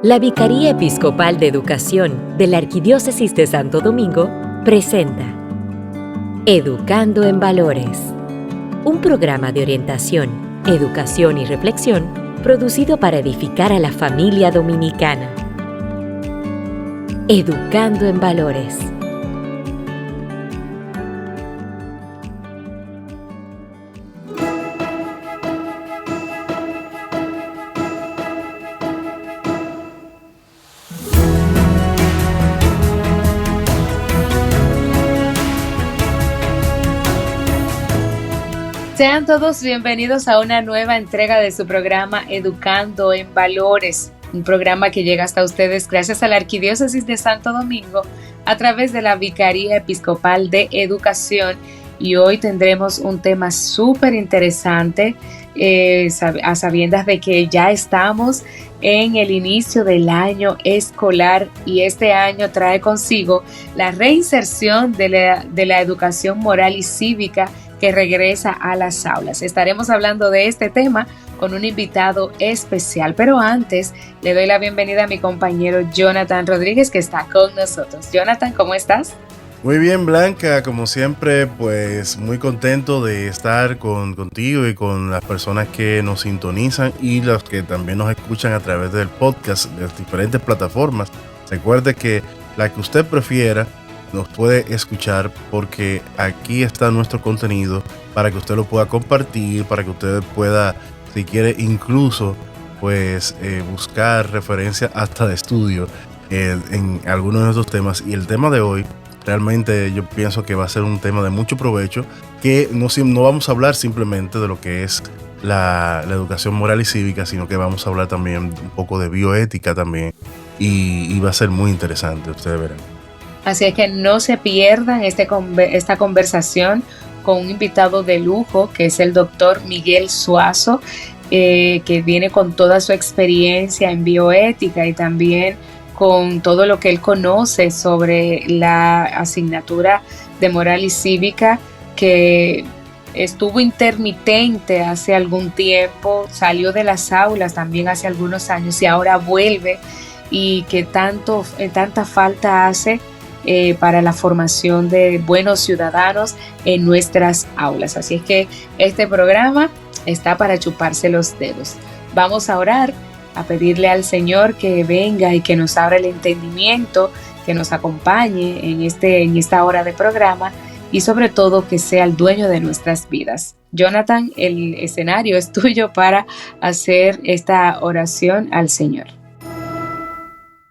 La Vicaría Episcopal de Educación de la Arquidiócesis de Santo Domingo presenta Educando en Valores, un programa de orientación, educación y reflexión producido para edificar a la familia dominicana. Educando en Valores. Sean todos bienvenidos a una nueva entrega de su programa Educando en Valores, un programa que llega hasta ustedes gracias a la Arquidiócesis de Santo Domingo a través de la Vicaría Episcopal de Educación. Y hoy tendremos un tema súper interesante, a sabiendas de que ya estamos en el inicio del año escolar y este año trae consigo la reinserción de la educación moral y cívica que regresa a las aulas. Estaremos hablando de este tema con un invitado especial, pero antes le doy la bienvenida a mi compañero Jonathan Rodríguez, que está con nosotros. Jonathan, ¿cómo estás? Muy bien, Blanca, como siempre, pues muy contento de estar contigo y con las personas que nos sintonizan y los que también nos escuchan a través del podcast de las diferentes plataformas. Recuerde que la que usted prefiera nos puede escuchar, porque aquí está nuestro contenido para que usted lo pueda compartir, para que usted pueda, si quiere, incluso pues buscar referencia hasta de estudio en algunos de nuestros temas. Y el tema de hoy realmente yo pienso que va a ser un tema de mucho provecho, que no vamos a hablar simplemente de lo que es la educación moral y cívica, sino que vamos a hablar también un poco de bioética también, y va a ser muy interesante, ustedes verán. Así es que no se pierdan esta conversación con un invitado de lujo, que es el doctor Miguel Suazo, que viene con toda su experiencia en bioética y también con todo lo que él conoce sobre la asignatura de moral y cívica, que estuvo intermitente hace algún tiempo, salió de las aulas también hace algunos años y ahora vuelve, y que tanta falta hace para la formación de buenos ciudadanos en nuestras aulas. Así es que este programa está para chuparse los dedos. Vamos a orar, a pedirle al Señor que venga y que nos abra el entendimiento, que nos acompañe en esta hora de programa y sobre todo que sea el dueño de nuestras vidas. Jonathan, el escenario es tuyo para hacer esta oración al Señor.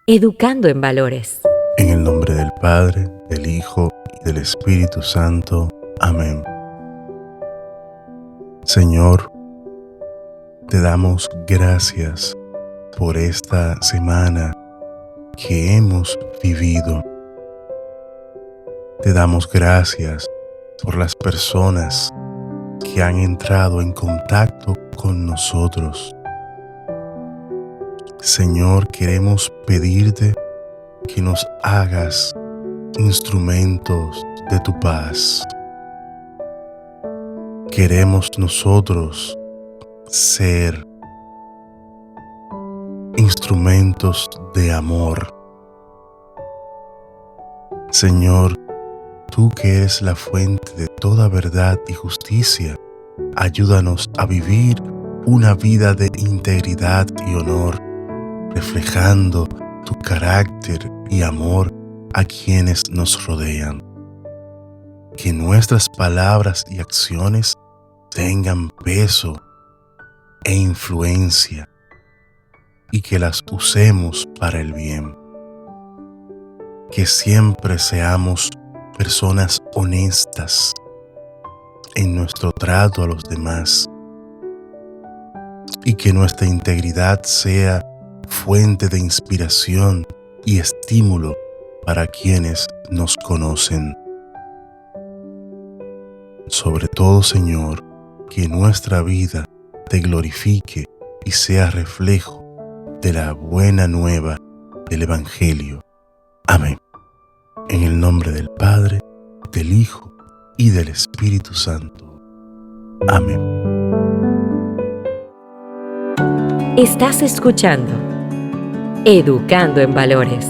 Educando en Valores. En el nombre del Padre, del Hijo y del Espíritu Santo. Amén. Señor, te damos gracias por esta semana que hemos vivido. Te damos gracias por las personas que han entrado en contacto con nosotros. Señor, queremos pedirte que nos hagas instrumentos de tu paz. Queremos nosotros ser instrumentos de amor. Señor, tú que eres la fuente de toda verdad y justicia, ayúdanos a vivir una vida de integridad y honor, reflejando tu carácter y amor a quienes nos rodean. Que nuestras palabras y acciones tengan peso e influencia y que las usemos para el bien. Que siempre seamos personas honestas en nuestro trato a los demás y que nuestra integridad sea fuente de inspiración y estímulo para quienes nos conocen. Sobre todo, Señor, que nuestra vida te glorifique y sea reflejo de la buena nueva del Evangelio. Amén. En el nombre del Padre, del Hijo y del Espíritu Santo. Amén. Estás escuchando Educando en Valores.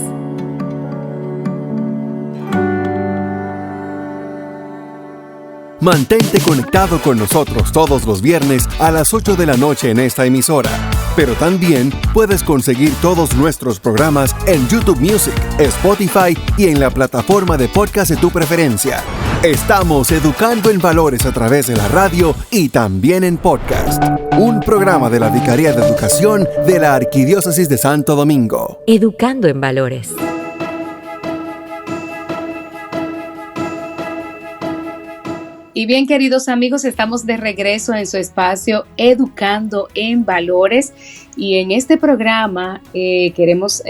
Mantente conectado con nosotros todos los viernes a las 8 de la noche en esta emisora. Pero también puedes conseguir todos nuestros programas en YouTube Music, Spotify y en la plataforma de podcast de tu preferencia. Estamos educando en valores a través de la radio y también en podcast. Un programa de la Vicaría de Educación de la Arquidiócesis de Santo Domingo. Educando en Valores. Y bien, queridos amigos, estamos de regreso en su espacio Educando en Valores, y en este programa queremos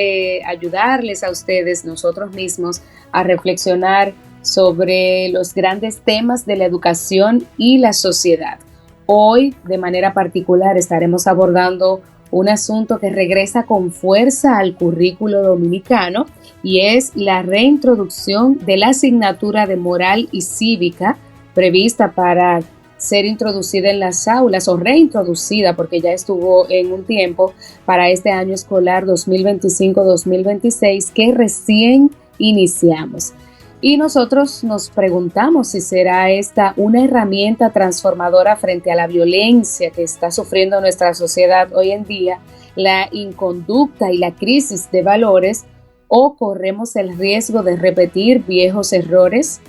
ayudarles a ustedes, nosotros mismos, a reflexionar sobre los grandes temas de la educación y la sociedad. Hoy, de manera particular, estaremos abordando un asunto que regresa con fuerza al currículo dominicano, y es la reintroducción de la asignatura de moral y cívica prevista para ser introducida en las aulas, o reintroducida porque ya estuvo en un tiempo, para este año escolar 2025-2026 que recién iniciamos. Y nosotros nos preguntamos si será esta una herramienta transformadora frente a la violencia que está sufriendo nuestra sociedad hoy en día, la inconducta y la crisis de valores, o corremos el riesgo de repetir viejos errores.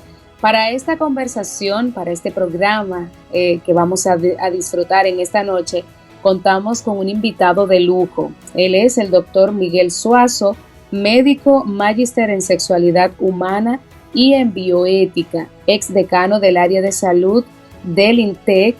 Para esta conversación, para este programa que vamos a disfrutar en esta noche, contamos con un invitado de lujo. Él es el doctor Miguel Suazo, médico, magíster en sexualidad humana y en bioética, exdecano del área de salud del INTEC,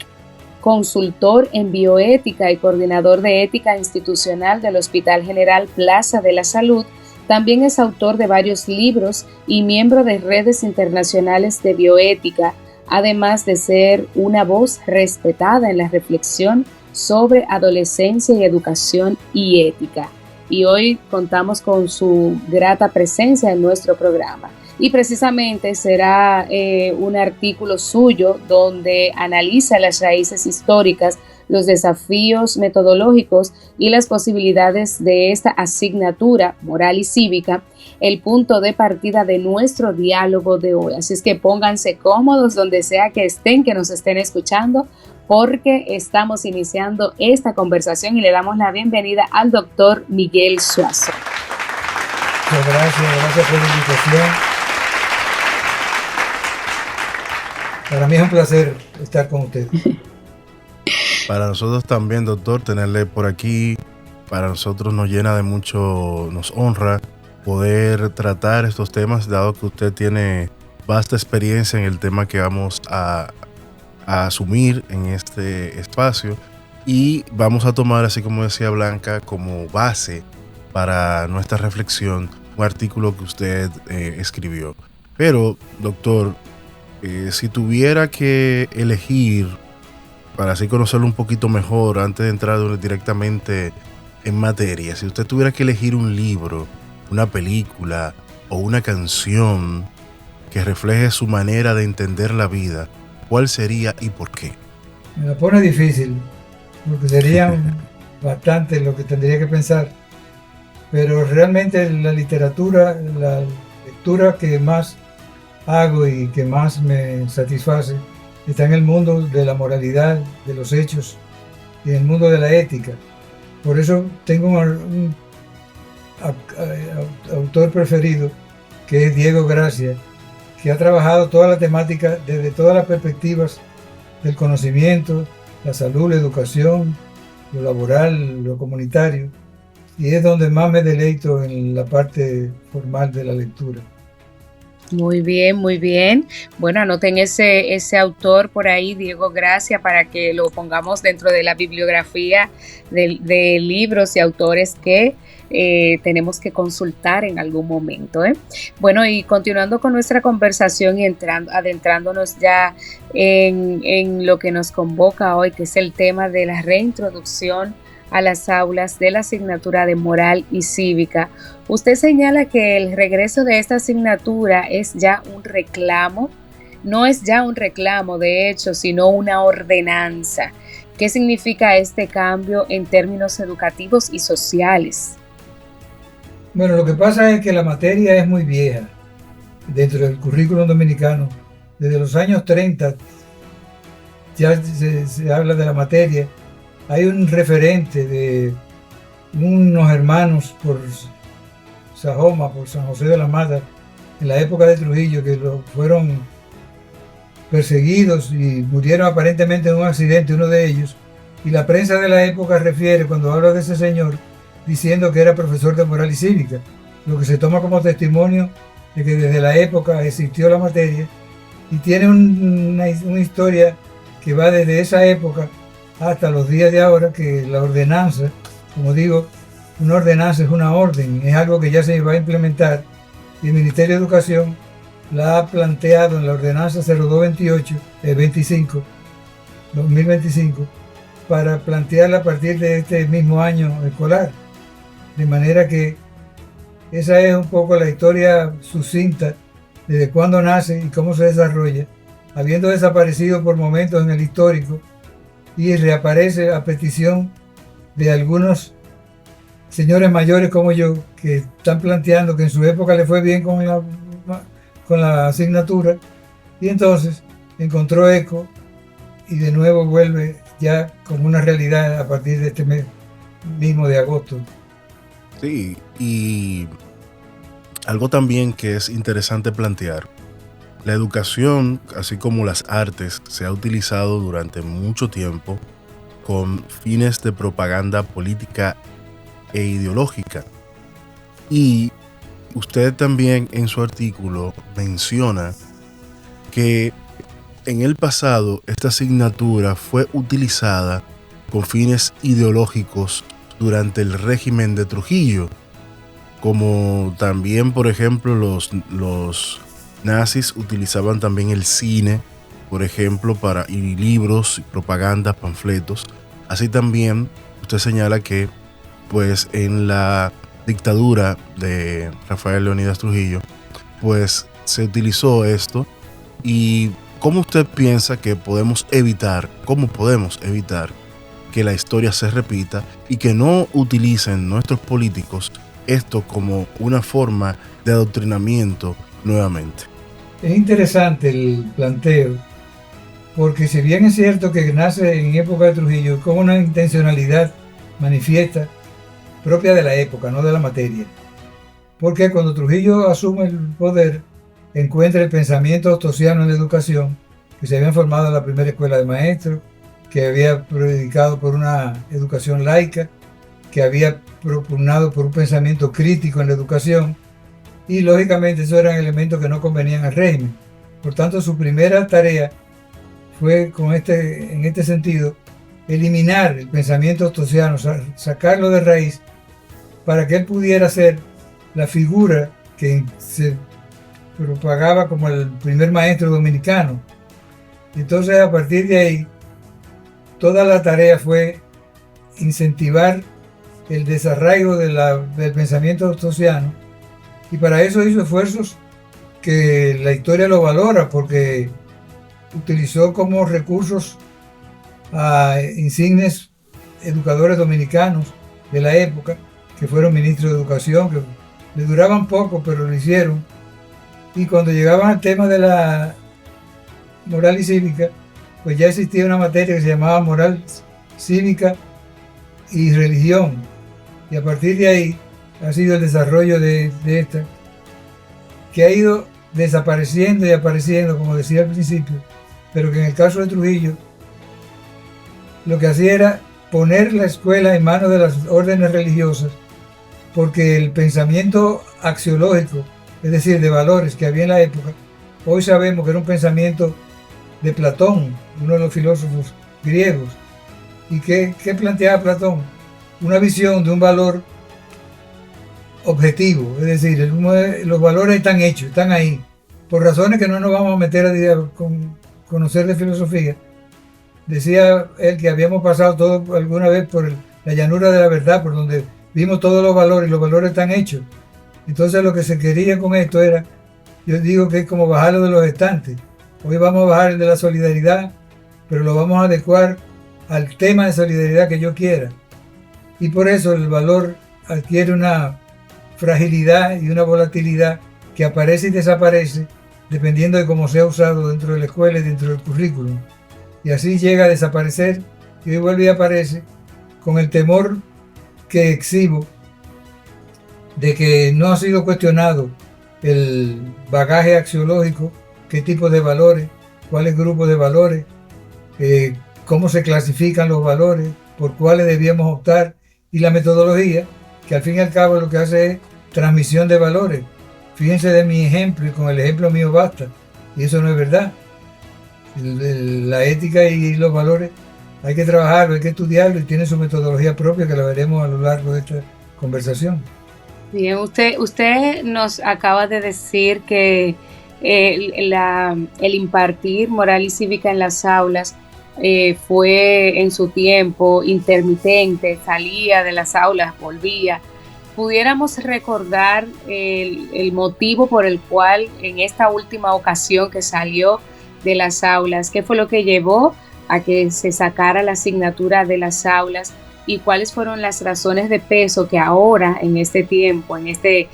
consultor en bioética y coordinador de ética institucional del Hospital General Plaza de la Salud. También es autor de varios libros y miembro de redes internacionales de bioética, además de ser una voz respetada en la reflexión sobre adolescencia y educación y ética. Y hoy contamos con su grata presencia en nuestro programa. Y precisamente será un artículo suyo donde analiza las raíces históricas, los desafíos metodológicos y las posibilidades de esta asignatura moral y cívica, el punto de partida de nuestro diálogo de hoy. Así es que pónganse cómodos donde sea que estén, que nos estén escuchando, porque estamos iniciando esta conversación y le damos la bienvenida al doctor Miguel Suazo. Muchas gracias por la invitación. Para mí es un placer estar con ustedes. Para nosotros también, doctor, tenerle por aquí, para nosotros nos llena de mucho, nos honra poder tratar estos temas, dado que usted tiene vasta experiencia en el tema que vamos a asumir en este espacio, y vamos a tomar, así como decía Blanca, como base para nuestra reflexión un artículo que usted escribió. Pero, doctor, si tuviera que elegir, para así conocerlo un poquito mejor, antes de entrar directamente en materia, si usted tuviera que elegir un libro, una película o una canción que refleje su manera de entender la vida, ¿cuál sería y por qué? Me la pone difícil, porque sería bastante lo que tendría que pensar, pero realmente la literatura, la lectura que más hago y que más me satisface, está en el mundo de la moralidad, de los hechos y en el mundo de la ética. Por eso tengo un autor preferido, que es Diego Gracia, que ha trabajado toda la temática desde todas las perspectivas del conocimiento, la salud, la educación, lo laboral, lo comunitario, y es donde más me deleito en la parte formal de la lectura. Muy bien, muy bien. Bueno, anoten ese autor por ahí, Diego Gracia, para que lo pongamos dentro de la bibliografía de libros y autores que tenemos que consultar en algún momento. Bueno, y continuando con nuestra conversación y adentrándonos ya en lo que nos convoca hoy, que es el tema de la reintroducción a las aulas de la asignatura de moral y cívica. Usted señala que el regreso de esta asignatura es ya un reclamo, no es ya un reclamo de hecho, sino una ordenanza. ¿Qué significa este cambio en términos educativos y sociales? Bueno, lo que pasa es que la materia es muy vieja dentro del currículum dominicano. Desde los años 30 ya se habla de la materia. Hay un referente de unos hermanos por Sajoma, por San José de la Mata, en la época de Trujillo, que fueron perseguidos y murieron aparentemente en un accidente, uno de ellos. Y la prensa de la época refiere, cuando habla de ese señor, diciendo que era profesor de moral y cívica, lo que se toma como testimonio de que desde la época existió la materia y tiene una historia que va desde esa época hasta los días de ahora, que la ordenanza, como digo, una ordenanza es una orden, es algo que ya se va a implementar y el Ministerio de Educación la ha planteado en la ordenanza 0225, 2025, para plantearla a partir de este mismo año escolar. De manera que esa es un poco la historia sucinta desde cuándo nace y cómo se desarrolla, habiendo desaparecido por momentos en el histórico y reaparece a petición de algunos señores mayores como yo, que están planteando que en su época le fue bien con la asignatura y entonces encontró eco y de nuevo vuelve ya como una realidad a partir de este mes mismo de agosto. Sí, y algo también que es interesante plantear, la educación, así como las artes, se ha utilizado durante mucho tiempo con fines de propaganda política e ideológica. Y usted también en su artículo menciona que en el pasado esta asignatura fue utilizada con fines ideológicos durante el régimen de Trujillo, como también, por ejemplo, los nazis utilizaban también el cine, por ejemplo, y libros, propagandas, panfletos. Así también usted señala que pues en la dictadura de Rafael Leónidas Trujillo pues se utilizó esto. Y ¿cómo usted piensa que podemos evitar que la historia se repita y que no utilicen nuestros políticos esto como una forma de adoctrinamiento nuevamente? Es interesante el planteo, porque si bien es cierto que nace en época de Trujillo con una intencionalidad manifiesta propia de la época, no de la materia, porque cuando Trujillo asume el poder encuentra el pensamiento ostosiano en la educación, que se habían formado en la primera escuela de maestros, que había predicado por una educación laica, que había propugnado por un pensamiento crítico en la educación, y lógicamente esos eran elementos que no convenían al régimen. Por tanto, su primera tarea fue en este sentido eliminar el pensamiento ostosiano, sacarlo de raíz, para que él pudiera ser la figura que se propagaba como el primer maestro dominicano. Entonces, a partir de ahí, toda la tarea fue incentivar el desarraigo del pensamiento ostosiano, y para eso hizo esfuerzos que la historia lo valora, porque utilizó como recursos a insignes educadores dominicanos de la época, que fueron ministros de educación, que le duraban poco, pero lo hicieron. Y cuando llegaban al tema de la moral y cívica, pues ya existía una materia que se llamaba moral, cívica y religión. Y a partir de ahí ha sido el desarrollo de esta, que ha ido desapareciendo y apareciendo, como decía al principio, pero que en el caso de Trujillo, lo que hacía era poner la escuela en manos de las órdenes religiosas, porque el pensamiento axiológico, es decir, de valores que había en la época, hoy sabemos que era un pensamiento de Platón, uno de los filósofos griegos. ¿Y qué planteaba Platón? Una visión de un valor objetivo, es decir, los valores están hechos, están ahí, por razones que no nos vamos a meter a conocer de filosofía. Decía él que habíamos pasado todo alguna vez por la llanura de la verdad, por donde vimos todos los valores, y los valores están hechos. Entonces lo que se quería con esto era, yo digo que es como bajarlo de los estantes. Hoy vamos a bajar el de la solidaridad, pero lo vamos a adecuar al tema de solidaridad que yo quiera. Y por eso el valor adquiere una fragilidad y una volatilidad que aparece y desaparece dependiendo de cómo sea usado dentro de la escuela y dentro del currículum. Y así llega a desaparecer y hoy vuelve y aparece con el temor que exhibo de que no ha sido cuestionado el bagaje axiológico, qué tipo de valores, cuáles grupos de valores, cómo se clasifican los valores, por cuáles debíamos optar, y la metodología, que al fin y al cabo lo que hace es transmisión de valores. Fíjense de mi ejemplo, y con el ejemplo mío basta, y eso no es verdad. La ética y los valores hay que trabajarlo, hay que estudiarlo, y tiene su metodología propia que la veremos a lo largo de esta conversación. Bien, usted nos acaba de decir que el impartir moral y cívica en las aulas fue en su tiempo intermitente, salía de las aulas, volvía. ¿Pudiéramos recordar el motivo por el cual en esta última ocasión que salió de las aulas, qué fue lo que llevó a que se sacara la asignatura de las aulas y cuáles fueron las razones de peso que ahora en este tiempo, en este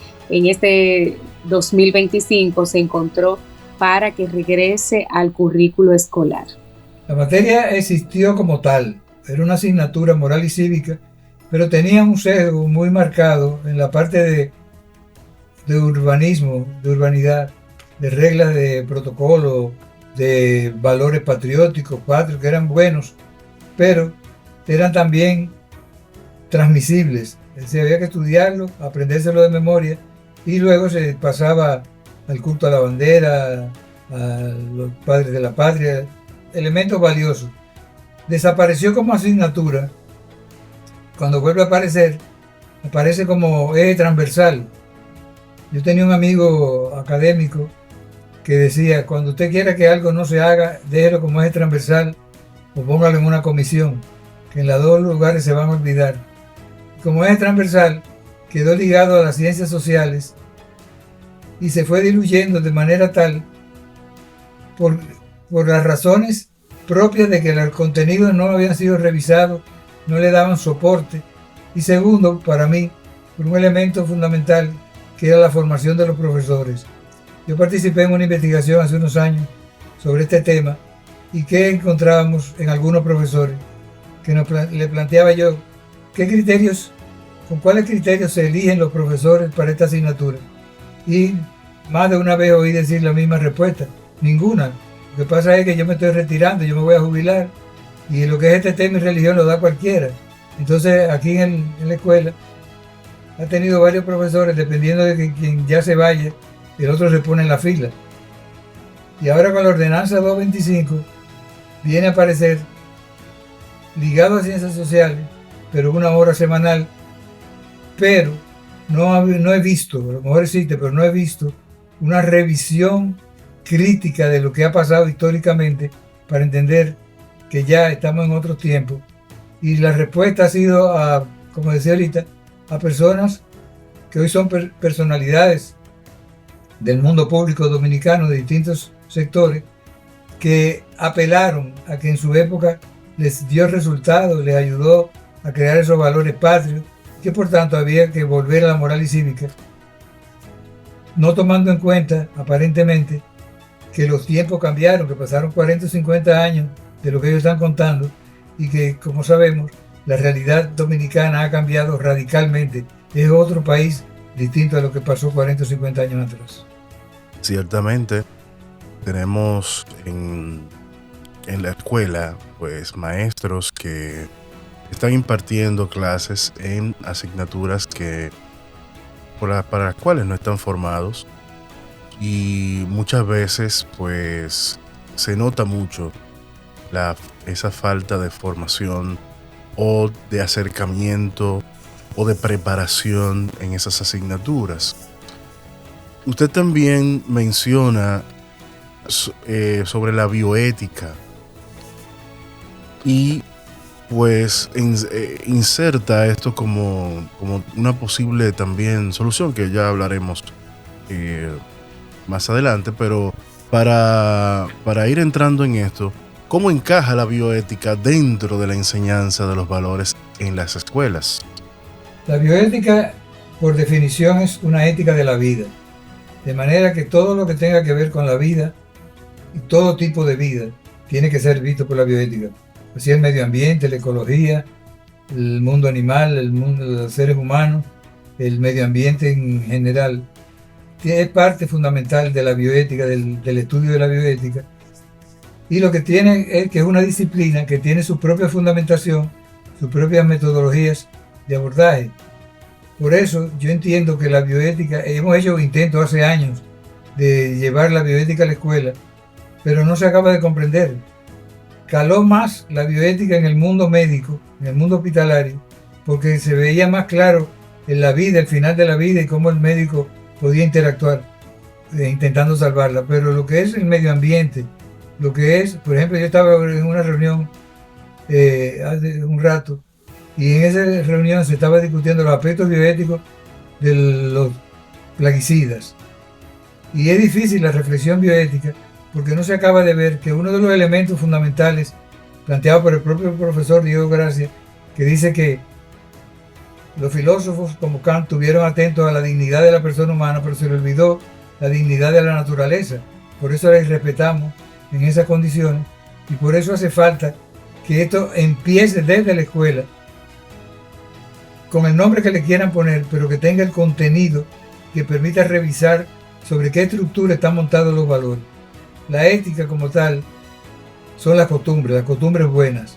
2025 se encontró para que regrese al currículo escolar? La materia existió como tal, era una asignatura moral y cívica, pero tenía un sesgo muy marcado en la parte de urbanismo, de urbanidad, de reglas de protocolo, de valores patrióticos, patrios, que eran buenos, pero eran también transmisibles. Es decir, había que estudiarlo, aprendérselo de memoria, y luego se pasaba al culto a la bandera, a los padres de la patria, elementos valiosos. Desapareció como asignatura. Cuando vuelve a aparecer, aparece como eje transversal. Yo tenía un amigo académico que decía, cuando usted quiera que algo no se haga, déjelo como eje transversal o póngalo en una comisión, que en los dos lugares se van a olvidar. Como eje transversal, quedó ligado a las ciencias sociales y se fue diluyendo de manera tal, por las razones propias de que los contenidos no habían sido revisados, no le daban soporte, y segundo, para mí, por un elemento fundamental que era la formación de los profesores. Yo participé en una investigación hace unos años sobre este tema y que encontrábamos en algunos profesores que le planteaba yo con cuáles criterios se eligen los profesores para esta asignatura, y más de una vez oí decir la misma respuesta: ninguna. Lo que pasa es que yo me estoy retirando, yo me voy a jubilar, y lo que es este tema y religión lo da cualquiera. Entonces aquí en la escuela ha tenido varios profesores, dependiendo de que quien ya se vaya, el otro se pone en la fila. Y ahora con la ordenanza 225 viene a aparecer, ligado a ciencias sociales, pero una hora semanal, pero no he visto, a lo mejor existe, pero no he visto una revisión crítica de lo que ha pasado históricamente para entender que ya estamos en otros tiempos. Y la respuesta ha sido, como decía ahorita, a personas que hoy son personalidades del mundo público dominicano de distintos sectores, que apelaron a que en su época les dio resultados, les ayudó a crear esos valores patrios, que por tanto había que volver a la moral y cívica, no tomando en cuenta aparentemente que los tiempos cambiaron, que pasaron 40 o 50 años de lo que ellos están contando, y que, como sabemos, la realidad dominicana ha cambiado radicalmente. Es otro país distinto a lo que pasó 40 o 50 años atrás. Ciertamente tenemos en la escuela pues maestros que están impartiendo clases en asignaturas para las cuales no están formados, y muchas veces pues se nota mucho esa falta de formación o de acercamiento o de preparación en esas asignaturas. Usted también menciona sobre la bioética y pues inserta esto como una posible también solución, que ya hablaremos más adelante, pero para ir entrando en esto, ¿cómo encaja la bioética dentro de la enseñanza de los valores en las escuelas? La bioética por definición es una ética de la vida. De manera que todo lo que tenga que ver con la vida y todo tipo de vida tiene que ser visto por la bioética. Así el medio ambiente, la ecología, el mundo animal, el mundo de los seres humanos, el medio ambiente en general. Es parte fundamental de la bioética, del estudio de la bioética. Y lo que tiene es que es una disciplina que tiene su propia fundamentación, sus propias metodologías de abordaje. Por eso yo entiendo que la bioética, hemos hecho intentos hace años de llevar la bioética a la escuela, pero no se acaba de comprender. Caló más la bioética en el mundo médico, en el mundo hospitalario, porque se veía más claro en la vida, el final de la vida y cómo el médico podía interactuar intentando salvarla. Pero lo que es el medio ambiente, lo que es, por ejemplo, yo estaba en una reunión hace un rato, y en esa reunión se estaba discutiendo los aspectos bioéticos de los plaguicidas. Y es difícil la reflexión bioética porque no se acaba de ver que uno de los elementos fundamentales planteado por el propio profesor Diego Gracia, que dice que los filósofos como Kant estuvieron atentos a la dignidad de la persona humana, pero se le olvidó la dignidad de la naturaleza. Por eso la irrespetamos en esas condiciones y por eso hace falta que esto empiece desde la escuela, con el nombre que le quieran poner, pero que tenga el contenido que permita revisar sobre qué estructura están montados los valores. La ética como tal son las costumbres buenas.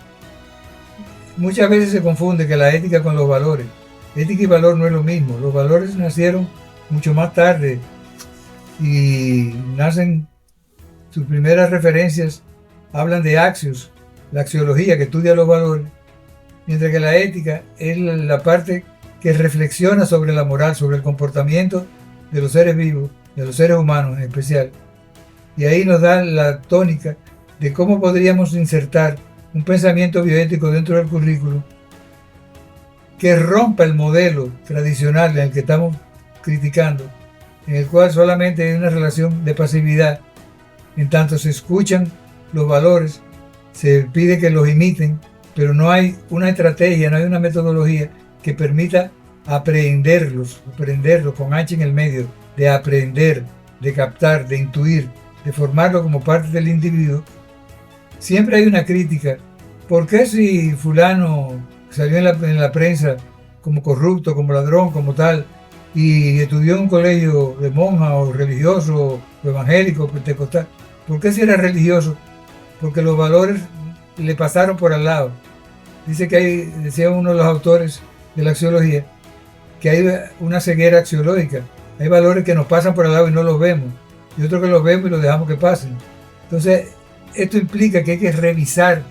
Muchas veces se confunde que la ética con los valores. Ética y valor no es lo mismo. Los valores nacieron mucho más tarde y nacen, sus primeras referencias hablan de axios, la axiología que estudia los valores, mientras que la ética es la parte que reflexiona sobre la moral, sobre el comportamiento de los seres vivos, de los seres humanos en especial. Y ahí nos da la tónica de cómo podríamos insertar un pensamiento bioético dentro del currículo que rompa el modelo tradicional en el que estamos criticando, en el cual solamente hay una relación de pasividad. En tanto se escuchan los valores, se pide que los imiten, pero no hay una estrategia, no hay una metodología que permita aprenderlos con H en el medio, de aprender, de captar, de intuir, de formarlo como parte del individuo. Siempre hay una crítica. ¿Por qué si fulano salió en la prensa como corrupto, como ladrón, como tal, y estudió en un colegio de monja o religioso o evangélico, pentecostal? ¿Por qué si era religioso? Porque los valores le pasaron por al lado. Dice que hay, decía uno de los autores de la axiología, que hay una ceguera axiológica. Hay valores que nos pasan por al lado y no los vemos, y otros que los vemos y los dejamos que pasen. Entonces, esto implica que hay que revisar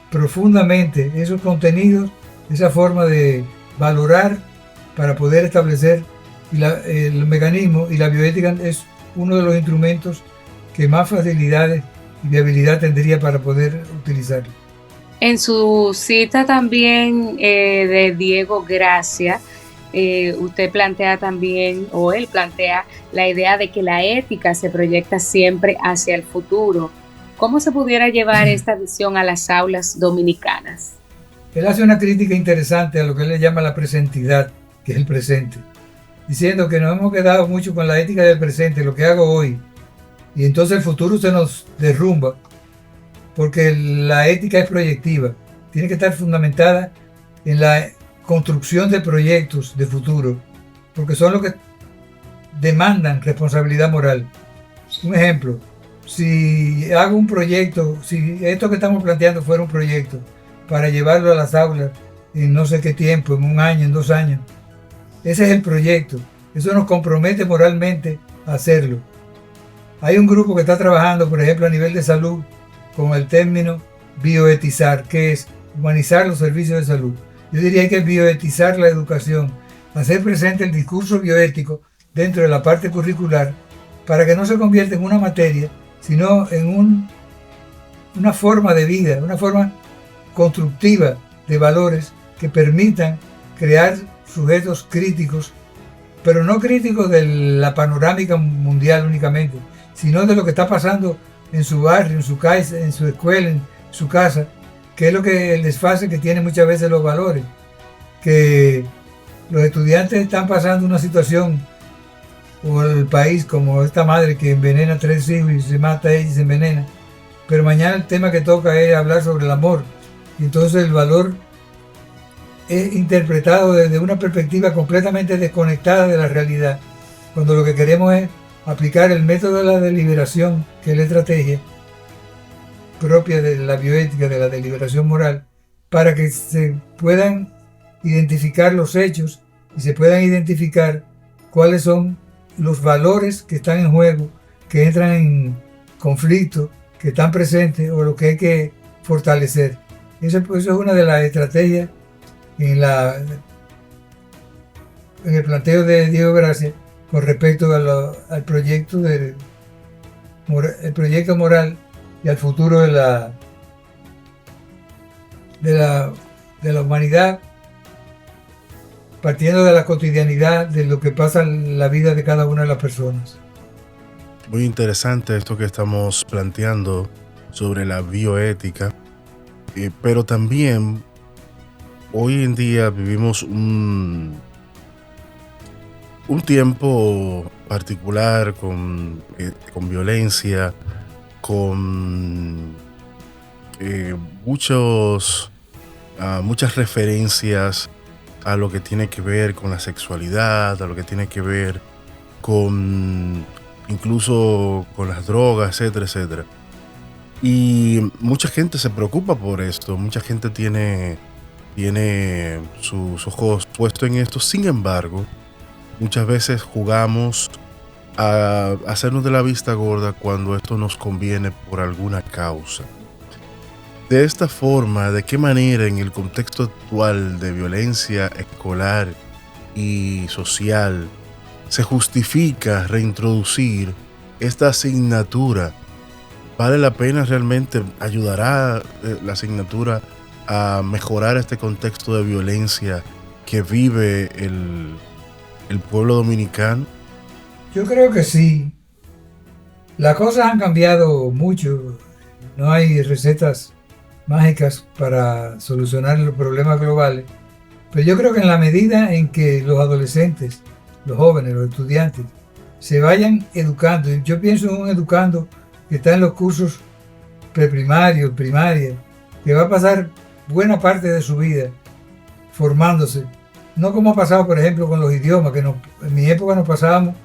profundamente esos contenidos, esa forma de valorar para poder establecer el mecanismo, y la bioética es uno de los instrumentos que más facilidades y viabilidad tendría para poder utilizarlo. En su cita también de Diego Gracia, usted plantea también, o él plantea, la idea de que la ética se proyecta siempre hacia el futuro. ¿Cómo se pudiera llevar esta visión a las aulas dominicanas? Él hace una crítica interesante a lo que él le llama la presentidad, que es el presente, diciendo que nos hemos quedado mucho con la ética del presente, lo que hago hoy, y entonces el futuro se nos derrumba, porque la ética es proyectiva, tiene que estar fundamentada en la construcción de proyectos de futuro, porque son los que demandan responsabilidad moral. Un ejemplo, si hago un proyecto, si esto que estamos planteando fuera un proyecto para llevarlo a las aulas en no sé qué tiempo, en un año, en 2 años, ese es el proyecto, eso nos compromete moralmente a hacerlo. Hay un grupo que está trabajando, por ejemplo, a nivel de salud, con el término bioetizar, que es humanizar los servicios de salud. Yo diría que es bioetizar la educación, hacer presente el discurso bioético dentro de la parte curricular, para que no se convierta en una materia, sino en una forma de vida, una forma constructiva de valores que permitan crear sujetos críticos, pero no críticos de la panorámica mundial únicamente, sino de lo que está pasando en su barrio, en su casa, en su escuela, en su casa, que es lo que el desfase que tienen muchas veces los valores, que los estudiantes están pasando una situación, o el país, como esta madre que envenena 3 hijos y se mata a ella y se envenena, pero mañana el tema que toca es hablar sobre el amor, y entonces el valor es interpretado desde una perspectiva completamente desconectada de la realidad, cuando lo que queremos es aplicar el método de la deliberación, que es la estrategia propia de la bioética, de la deliberación moral, para que se puedan identificar los hechos y se puedan identificar cuáles son los valores que están en juego, que entran en conflicto, que están presentes o lo que hay que fortalecer. Eso es una de las estrategias en el planteo de Diego Gracia con respecto al proyecto el proyecto moral y al futuro de la humanidad, partiendo de la cotidianidad de lo que pasa en la vida de cada una de las personas. Muy interesante esto que estamos planteando sobre la bioética, pero también hoy en día vivimos un tiempo particular con violencia, con muchas referencias a lo que tiene que ver con la sexualidad, a lo que tiene que ver con incluso con las drogas, etcétera, etcétera. Y mucha gente se preocupa por esto, mucha gente tiene sus ojos puestos en esto. Sin embargo, muchas veces jugamos a hacernos de la vista gorda cuando esto nos conviene por alguna causa. De esta forma, ¿de qué manera en el contexto actual de violencia escolar y social se justifica reintroducir esta asignatura? ¿Vale la pena realmente? ¿Ayudará la asignatura a mejorar este contexto de violencia que vive el pueblo dominicano? Yo creo que sí. Las cosas han cambiado mucho. No hay recetas mágicas para solucionar los problemas globales. Pero yo creo que en la medida en que los adolescentes, los jóvenes, los estudiantes, se vayan educando, yo pienso en un educando que está en los cursos preprimarios, primaria, que va a pasar buena parte de su vida formándose. No como ha pasado, por ejemplo, con los idiomas, que en mi época nos pasábamos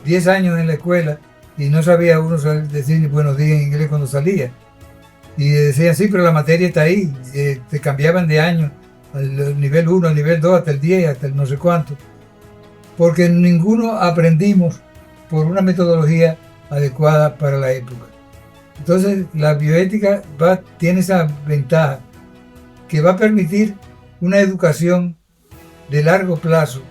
10 años en la escuela y no sabía uno decir ni buenos días en inglés cuando salía. Y decían, sí, pero la materia está ahí. Te cambiaban de año, al nivel 1, al nivel 2, hasta el 10, hasta el no sé cuánto. Porque ninguno aprendimos por una metodología adecuada para la época. Entonces, la bioética tiene esa ventaja, que va a permitir una educación de largo plazo,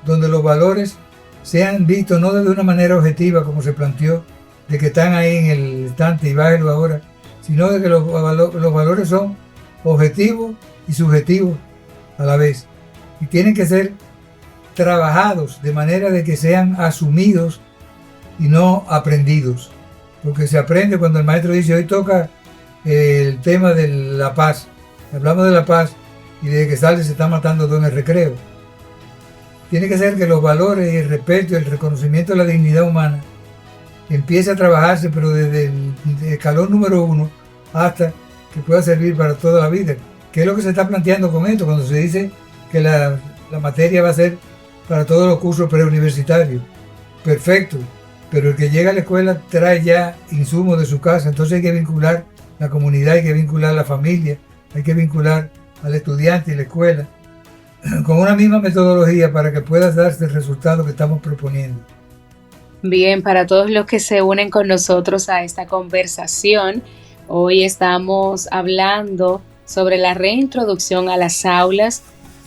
donde los valores sean vistos no de una manera objetiva, como se planteó, de que están ahí en el estante y bájelo ahora, sino de que los valores son objetivos y subjetivos a la vez. Y tienen que ser trabajados de manera de que sean asumidos y no aprendidos. Porque se aprende cuando el maestro dice, hoy toca el tema de la paz. Hablamos de la paz y desde que sale se está matando todo en el recreo. Tiene que ser que los valores y el respeto y el reconocimiento de la dignidad humana empiece a trabajarse, pero desde el escalón número 1 hasta que pueda servir para toda la vida. ¿Qué es lo que se está planteando con esto? Cuando se dice que la materia va a ser para todos los cursos preuniversitarios. Perfecto, pero el que llega a la escuela trae ya insumos de su casa, entonces hay que vincular la comunidad, hay que vincular la familia, hay que vincular al estudiante y la escuela con una misma metodología para que pueda darse el resultado que estamos proponiendo. Bien, para todos los que se unen con nosotros a esta conversación, hoy estamos hablando sobre la reintroducción a las aulas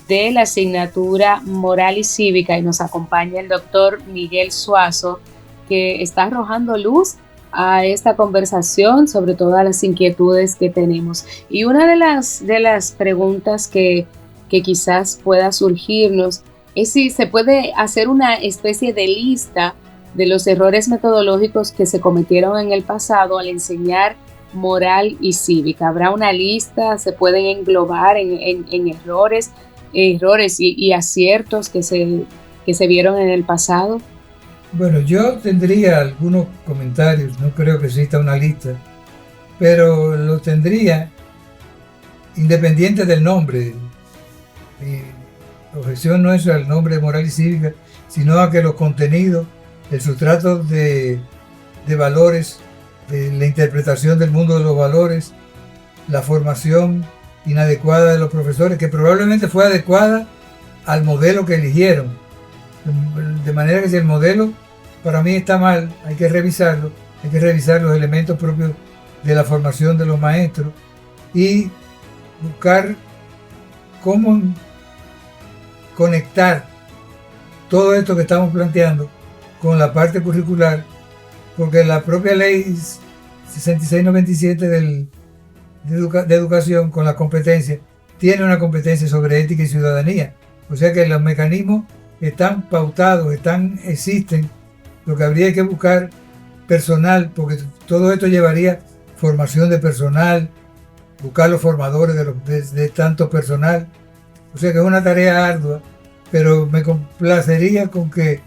de la asignatura moral y cívica y nos acompaña el doctor Miguel Suazo, que está arrojando luz a esta conversación sobre todas las inquietudes que tenemos. Y una de las preguntas que quizás pueda surgirnos es si se puede hacer una especie de lista de los errores metodológicos que se cometieron en el pasado al enseñar moral y cívica. ¿Habrá una lista? ¿Se pueden englobar en errores? errores y aciertos que se vieron en el pasado? Bueno, yo tendría algunos comentarios, no creo que exista una lista, pero lo tendría independiente del nombre. Mi objeción no es al nombre de moral y cívica, sino a que los contenidos, el sustrato de valores, de la interpretación del mundo de los valores, la formación inadecuada de los profesores, que probablemente fue adecuada al modelo que eligieron. De manera que si el modelo para mí está mal, hay que revisarlo, hay que revisar los elementos propios de la formación de los maestros y buscar cómo conectar todo esto que estamos planteando con la parte curricular, porque la propia ley 6697 de educación con la competencia tiene una competencia sobre ética y ciudadanía, o sea que los mecanismos están pautados, existen. Lo que habría que buscar personal, porque todo esto llevaría formación de personal, buscar los formadores de tanto personal, o sea que es una tarea ardua, pero me complacería con que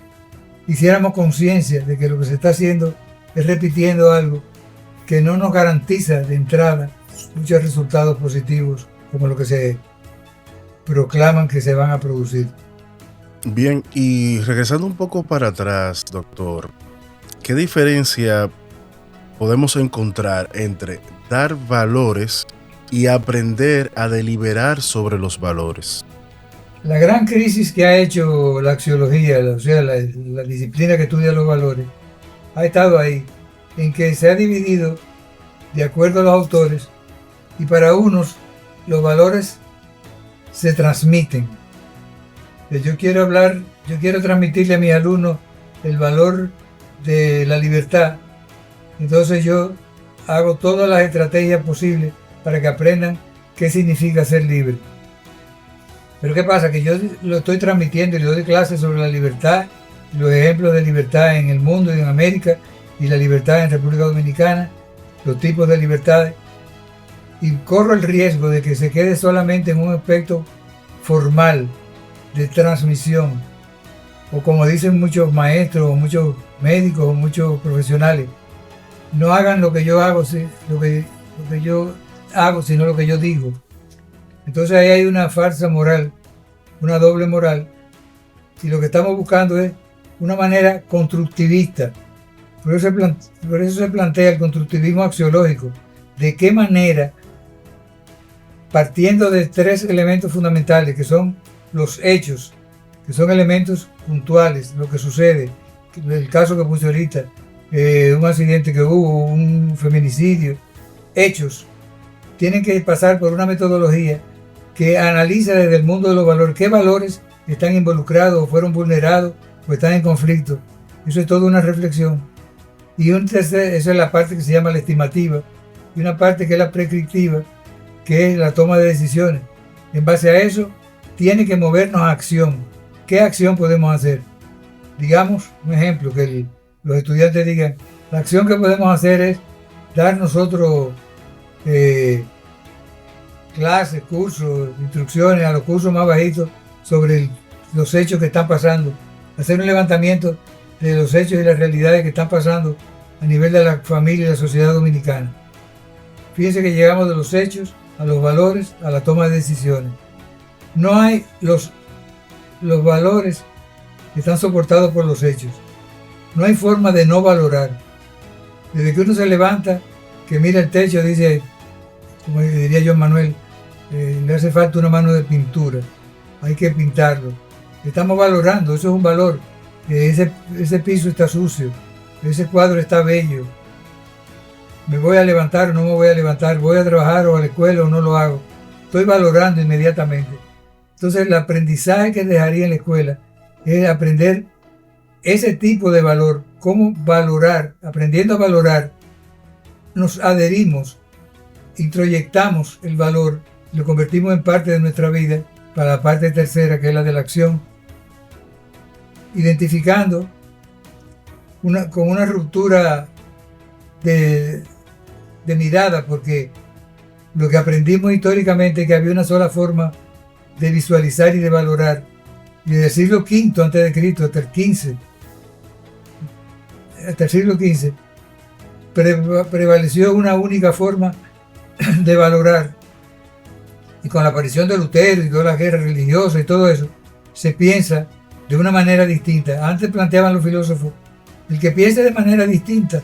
hiciéramos conciencia de que lo que se está haciendo es repitiendo algo que no nos garantiza de entrada muchos resultados positivos como lo que se proclaman que se van a producir. Bien, y regresando un poco para atrás, doctor, ¿qué diferencia podemos encontrar entre dar valores y aprender a deliberar sobre los valores? La gran crisis que ha hecho la axiología, o sea, la disciplina que estudia los valores, ha estado ahí, en que se ha dividido de acuerdo a los autores, y para unos los valores se transmiten. Yo quiero transmitirle a mis alumnos el valor de la libertad, entonces yo hago todas las estrategias posibles para que aprendan qué significa ser libre. Pero ¿qué pasa? Que yo lo estoy transmitiendo y le doy clases sobre la libertad, los ejemplos de libertad en el mundo y en América, y la libertad en República Dominicana, los tipos de libertades, y corro el riesgo de que se quede solamente en un aspecto formal de transmisión, o como dicen muchos maestros, o muchos médicos, o muchos profesionales, no hagan lo que yo hago, lo que yo hago, sino lo que yo digo. Entonces ahí hay una falsa moral, una doble moral, y lo que estamos buscando es una manera constructivista. Por eso se plantea el constructivismo axiológico. ¿De qué manera, partiendo de tres elementos fundamentales, que son los hechos, que son elementos puntuales, lo que sucede, el caso que puse ahorita, un accidente que hubo, un feminicidio, hechos, tienen que pasar por una metodología que analiza desde el mundo de los valores qué valores están involucrados o fueron vulnerados o están en conflicto. Eso es toda una reflexión. Y esa es la parte que se llama la estimativa, y una parte que es la prescriptiva, que es la toma de decisiones. En base a eso, tiene que movernos a acción. ¿Qué acción podemos hacer? Digamos, un ejemplo, que los estudiantes digan, la acción que podemos hacer es dar nosotros clases, cursos, instrucciones a los cursos más bajitos sobre los hechos que están pasando, hacer un levantamiento de los hechos y las realidades que están pasando a nivel de la familia y la sociedad dominicana. Fíjense que llegamos de los hechos a los valores, a la toma de decisiones. No hay los valores que están soportados por los hechos. No hay forma de no valorar. Desde que uno se levanta, que mira el techo, dice, como diría John Manuel, le hace falta una mano de pintura, hay que pintarlo. Estamos valorando, eso es un valor. Ese piso está sucio, ese cuadro está bello. ¿Me voy a levantar o no me voy a levantar? ¿Voy a trabajar o a la escuela o no lo hago? Estoy valorando inmediatamente. Entonces el aprendizaje que dejaría en la escuela es aprender ese tipo de valor, cómo valorar. Aprendiendo a valorar, nos adherimos, introyectamos el valor, lo convertimos en parte de nuestra vida, para la parte tercera, que es la de la acción, identificando con una ruptura de mirada, porque lo que aprendimos históricamente es que había una sola forma de visualizar y de valorar. Y desde el siglo V antes de Cristo hasta el XV, hasta el siglo XV, prevaleció una única forma de valorar. Y con la aparición de Lutero y todas las guerras religiosas y todo eso, se piensa de una manera distinta. Antes planteaban los filósofos, el que piense de manera distinta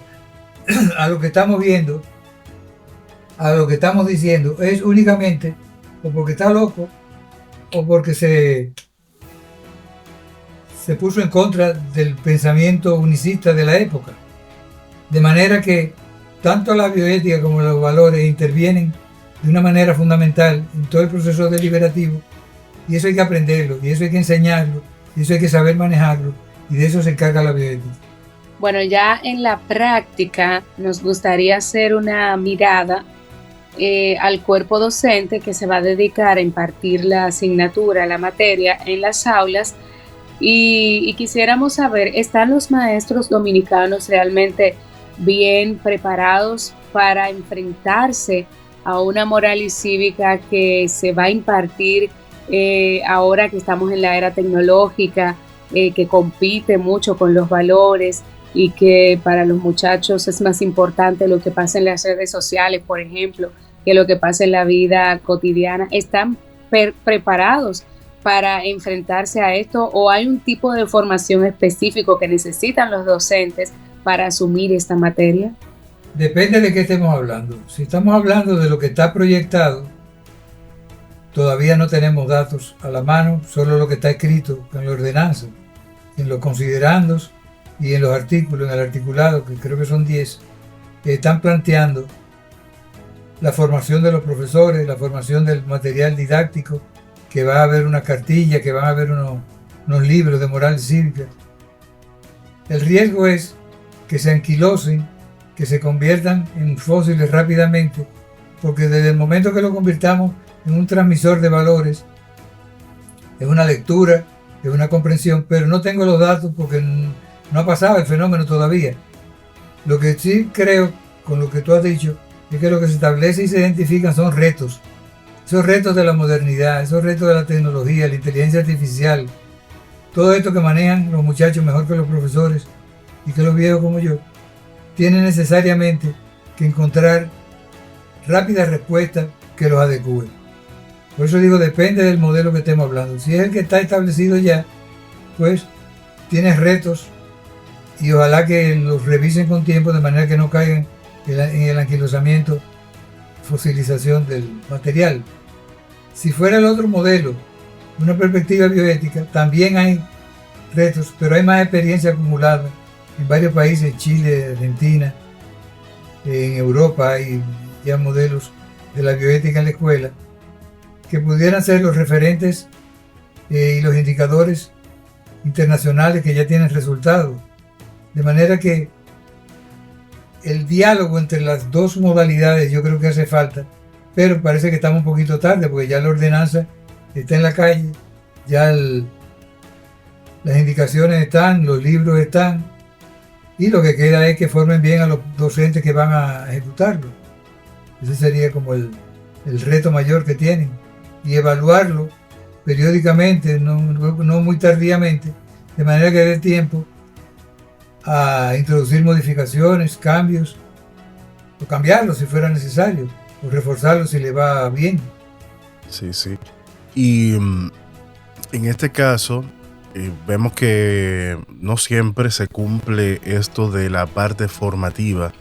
a lo que estamos viendo, a lo que estamos diciendo, es únicamente o porque está loco o porque se puso en contra del pensamiento unicista de la época. De manera que tanto la bioética como los valores intervienen de una manera fundamental en todo el proceso deliberativo, y eso hay que aprenderlo, y eso hay que enseñarlo, y eso hay que saber manejarlo, y de eso se encarga la bioética. Bueno, ya en la práctica nos gustaría hacer una mirada al cuerpo docente que se va a dedicar a impartir la asignatura, la materia en las aulas, y quisiéramos saber, ¿están los maestros dominicanos realmente bien preparados para enfrentarse a una moral y cívica que se va a impartir ahora que estamos en la era tecnológica, que compite mucho con los valores y que para los muchachos es más importante lo que pasa en las redes sociales, por ejemplo, que lo que pasa en la vida cotidiana? ¿Están preparados para enfrentarse a esto o hay un tipo de formación específico que necesitan los docentes para asumir esta materia? Depende de qué estemos hablando. Si estamos hablando de lo que está proyectado, todavía no tenemos datos a la mano, solo lo que está escrito en la ordenanza, en los considerandos y en los artículos, en el articulado, que creo que son 10, que están planteando la formación de los profesores, la formación del material didáctico, que va a haber una cartilla, que van a haber unos libros de moral cívica. El riesgo es que se anquilosen, que se conviertan en fósiles rápidamente, porque desde el momento que lo convirtamos en un transmisor de valores, es una lectura, es una comprensión, pero no tengo los datos porque no ha pasado el fenómeno todavía. Lo que sí creo, con lo que tú has dicho, es que lo que se establece y se identifican son retos. Esos retos de la modernidad, esos retos de la tecnología, la inteligencia artificial, todo esto que manejan los muchachos mejor que los profesores y que los viejos como yo, tienen necesariamente que encontrar rápidas respuestas que los adecúen. Por eso digo, depende del modelo que estemos hablando. Si es el que está establecido ya, pues tienes retos y ojalá que los revisen con tiempo de manera que no caigan en el anquilosamiento, fosilización del material. Si fuera el otro modelo, una perspectiva bioética, también hay retos, pero hay más experiencia acumulada en varios países, Chile, Argentina, en Europa hay ya modelos de la bioética en la escuela que pudieran ser los referentes y los indicadores internacionales que ya tienen resultados. De manera que el diálogo entre las dos modalidades yo creo que hace falta, pero parece que estamos un poquito tarde porque ya la ordenanza está en la calle, ya las indicaciones están, los libros están, y lo que queda es que formen bien a los docentes que van a ejecutarlo. Ese sería como el reto mayor que tienen, y evaluarlo periódicamente, no muy tardíamente, de manera que dé tiempo a introducir modificaciones, cambios, o cambiarlo si fuera necesario, o reforzarlo si le va bien. Sí, sí. Y en este caso, vemos que no siempre se cumple esto de la parte formativa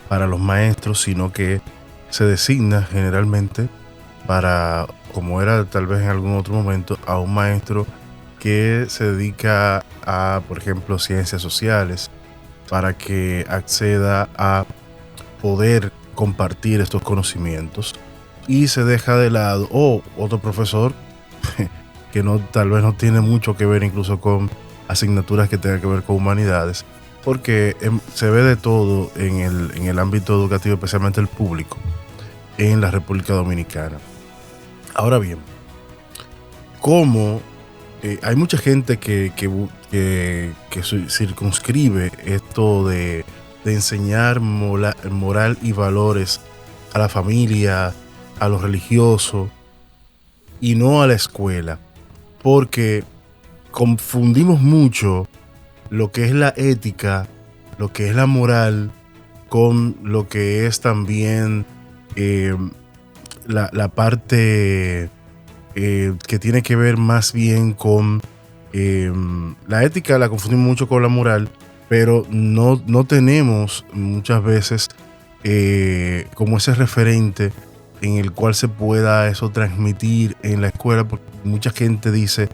para los maestros, sino que se designa generalmente para, como era tal vez en algún otro momento, a un maestro que se dedica a, por ejemplo, ciencias sociales, para que acceda a poder compartir estos conocimientos, y se deja de lado otro profesor que tal vez no tiene mucho que ver incluso con asignaturas que tengan que ver con humanidades, porque se ve de todo en el ámbito educativo, especialmente el público, en la República Dominicana. Ahora bien, ¿cómo hay mucha gente que circunscribe esto de enseñar moral y valores a la familia, a los religiosos, y no a la escuela, porque confundimos mucho lo que es la ética, lo que es la moral, con lo que es también la parte que tiene que ver más bien con la ética. La confundimos mucho con la moral, pero no tenemos muchas veces como ese referente en el cual se pueda eso transmitir en la escuela, porque mucha gente dice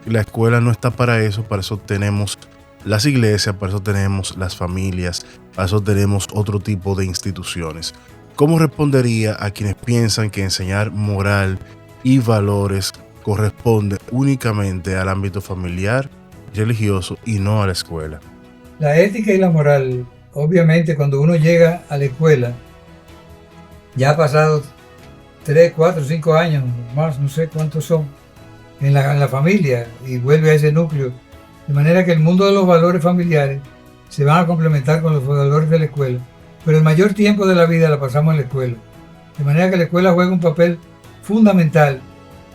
que la escuela no está para eso tenemos las iglesias, para eso tenemos las familias, para eso tenemos otro tipo de instituciones. ¿Cómo respondería a quienes piensan que enseñar moral y valores corresponde únicamente al ámbito familiar, religioso y no a la escuela? La ética y la moral, obviamente cuando uno llega a la escuela, ya ha pasado 3, 4, 5 años, más, no sé cuántos son, en la familia, y vuelve a ese núcleo. De manera que el mundo de los valores familiares se van a complementar con los valores de la escuela. Pero el mayor tiempo de la vida la pasamos en la escuela. De manera que la escuela juega un papel fundamental,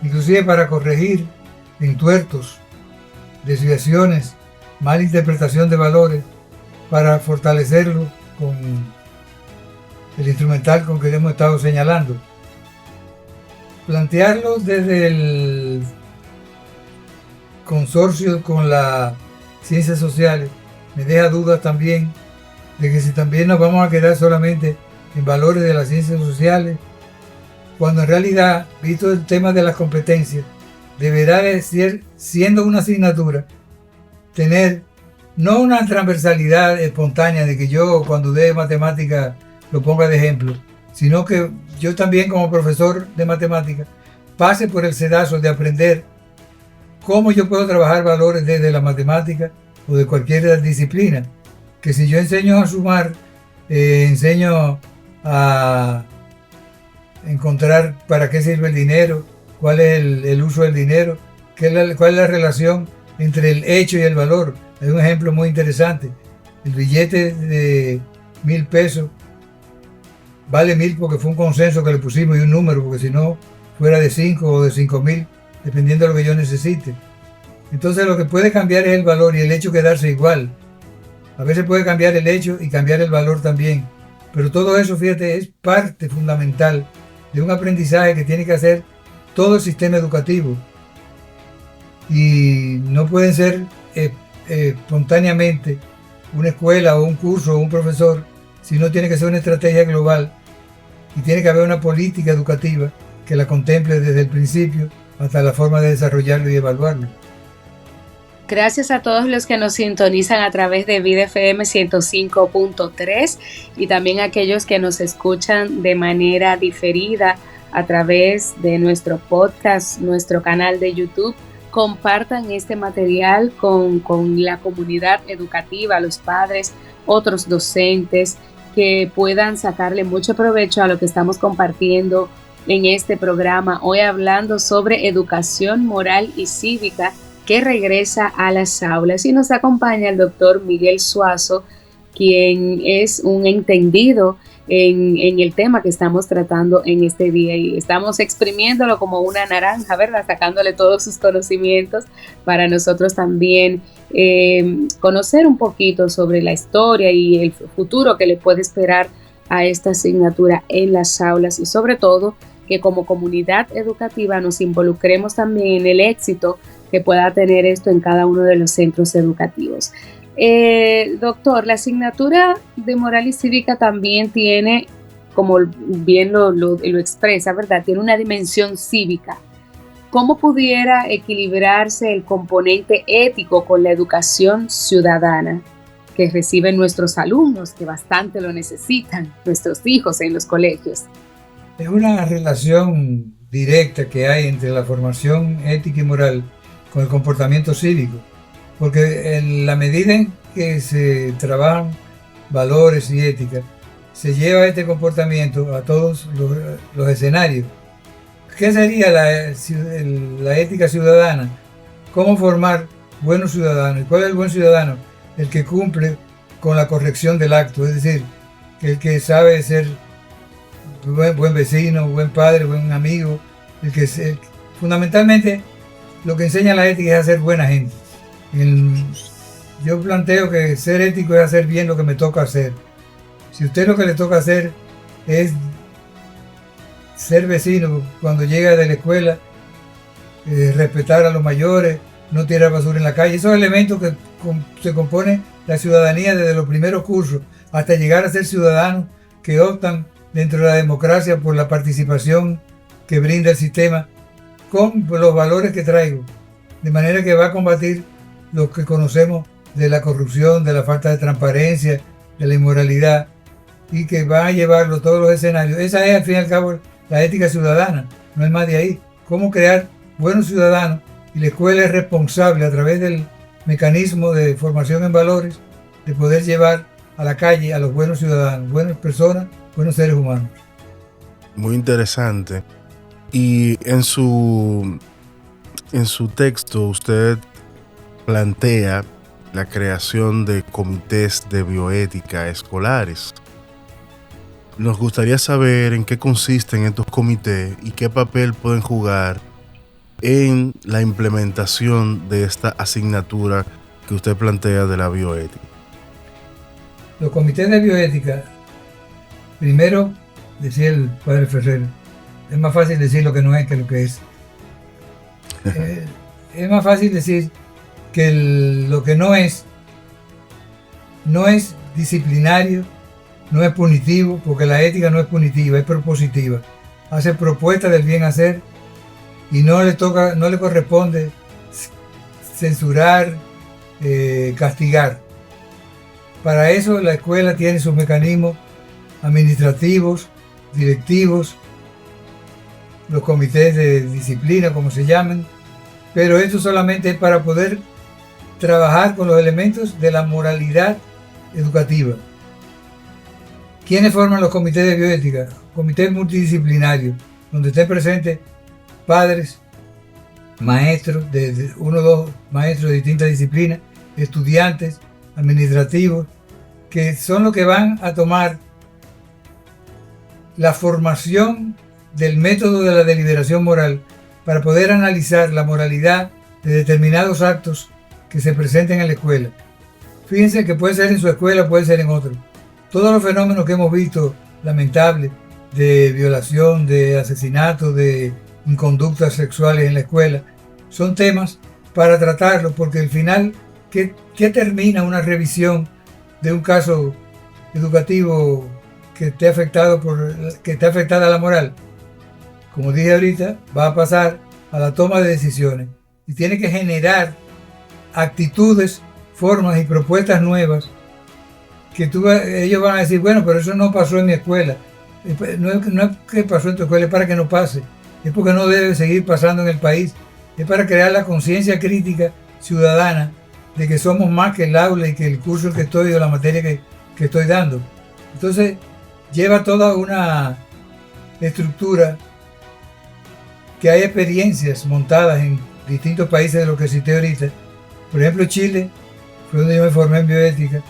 inclusive para corregir entuertos, desviaciones, mala interpretación de valores, para fortalecerlo con el instrumental con que hemos estado señalando. Plantearlo desde el consorcio con las ciencias sociales me deja dudas también de que si también nos vamos a quedar solamente en valores de las ciencias sociales, cuando en realidad, visto el tema de las competencias, deberá de ser, siendo una asignatura, tener no una transversalidad espontánea de que yo cuando dé matemática lo ponga de ejemplo, sino que yo también como profesor de matemática pase por el sedazo de aprender cómo yo puedo trabajar valores desde la matemática o de cualquier disciplina. Que si yo enseño a sumar, enseño a encontrar para qué sirve el dinero, cuál es el uso del dinero, cuál es la relación entre el hecho y el valor. Hay un ejemplo muy interesante. El billete de 1,000 pesos vale 1,000 porque fue un consenso que le pusimos y un número, porque si no fuera de 5 o de 5,000, dependiendo de lo que yo necesite. Entonces lo que puede cambiar es el valor y el hecho quedarse igual. A veces puede cambiar el hecho y cambiar el valor también. Pero todo eso, fíjate, es parte fundamental de un aprendizaje que tiene que hacer todo el sistema educativo. Y no pueden ser espontáneamente una escuela o un curso o un profesor, sino tiene que ser una estrategia global y tiene que haber una política educativa que la contemple desde el principio hasta la forma de desarrollarlo y evaluarlo. Gracias a todos los que nos sintonizan a través de Vida FM 105.3 y también a aquellos que nos escuchan de manera diferida a través de nuestro podcast, nuestro canal de YouTube. Compartan este material con la comunidad educativa, los padres, otros docentes que puedan sacarle mucho provecho a lo que estamos compartiendo en este programa. Hoy hablando sobre educación moral y cívica que regresa a las aulas, y nos acompaña el doctor Miguel Suazo, quien es un entendido en el tema que estamos tratando en este día, y estamos exprimiéndolo como una naranja, ¿verdad? Sacándole todos sus conocimientos para nosotros también conocer un poquito sobre la historia y el futuro que le puede esperar a esta asignatura en las aulas, y sobre todo que como comunidad educativa nos involucremos también en el éxito que pueda tener esto en cada uno de los centros educativos. Doctor, la asignatura de moral y cívica también tiene, como bien lo expresa, ¿verdad? Tiene una dimensión cívica. ¿Cómo pudiera equilibrarse el componente ético con la educación ciudadana que reciben nuestros alumnos, que bastante lo necesitan, nuestros hijos en los colegios? Es una relación directa que hay entre la formación ética y moral con el comportamiento cívico, porque en la medida en que se trabajan valores y ética, se lleva este comportamiento a todos los escenarios. ¿Qué sería la ética ciudadana? ¿Cómo formar buenos ciudadanos? ¿Y cuál es el buen ciudadano? El que cumple con la corrección del acto, es decir, el que sabe ser buen vecino, buen padre, buen amigo, el que fundamentalmente lo que enseña la ética es a ser buena gente. Yo planteo que ser ético es hacer bien lo que me toca hacer. Si usted lo que le toca hacer es ser vecino cuando llega de la escuela, respetar a los mayores, no tirar basura en la calle, esos elementos que se compone la ciudadanía desde los primeros cursos hasta llegar a ser ciudadanos que optan dentro de la democracia por la participación que brinda el sistema con los valores que traigo, de manera que va a combatir lo que conocemos de la corrupción, de la falta de transparencia, de la inmoralidad, y que va a llevarlo a todos los escenarios. Esa es al fin y al cabo la ética ciudadana, no es más de ahí. Cómo crear buenos ciudadanos, y la escuela es responsable a través del mecanismo de formación en valores de poder llevar a la calle a los buenos ciudadanos, buenas personas, buenos seres humanos. Muy interesante. Y en su texto usted plantea la creación de comités de bioética escolares. Nos gustaría saber en qué consisten estos comités y qué papel pueden jugar en la implementación de esta asignatura que usted plantea de la bioética. Los comités de bioética, primero, decía el padre Ferrer, es más fácil decir lo que no es que lo que es. Es más fácil decir que lo que no es disciplinario, no es punitivo, porque la ética no es punitiva, es propositiva. Hace propuestas del bien hacer y no le corresponde censurar, castigar. Para eso la escuela tiene sus mecanismos administrativos, directivos, los comités de disciplina, como se llaman, pero esto solamente es para poder trabajar con los elementos de la moralidad educativa. ¿Quiénes forman los comités de bioética? Comités multidisciplinarios, donde estén presentes padres, maestros, uno o dos maestros de distintas disciplinas, estudiantes, administrativos, que son los que van a tomar la formación del método de la deliberación moral para poder analizar la moralidad de determinados actos que se presenten en la escuela. Fíjense que puede ser en su escuela, puede ser en otro. Todos los fenómenos que hemos visto, lamentables, de violación, de asesinato, de inconductas sexuales en la escuela, son temas para tratarlos, porque al final, ¿qué termina una revisión de un caso educativo que esté afectada a la moral? Como dije ahorita, va a pasar a la toma de decisiones y tiene que generar actitudes, formas y propuestas nuevas que ellos van a decir, bueno, pero eso no pasó en mi escuela. No es que pasó en tu escuela, es para que no pase. Es porque no debe seguir pasando en el país. Es para crear la conciencia crítica ciudadana de que somos más que el aula y que el curso que estoy o la materia que estoy dando. Entonces, lleva toda una estructura que hay experiencias montadas en distintos países de los que cité ahorita. Por ejemplo, Chile, fue donde yo me formé en bioética.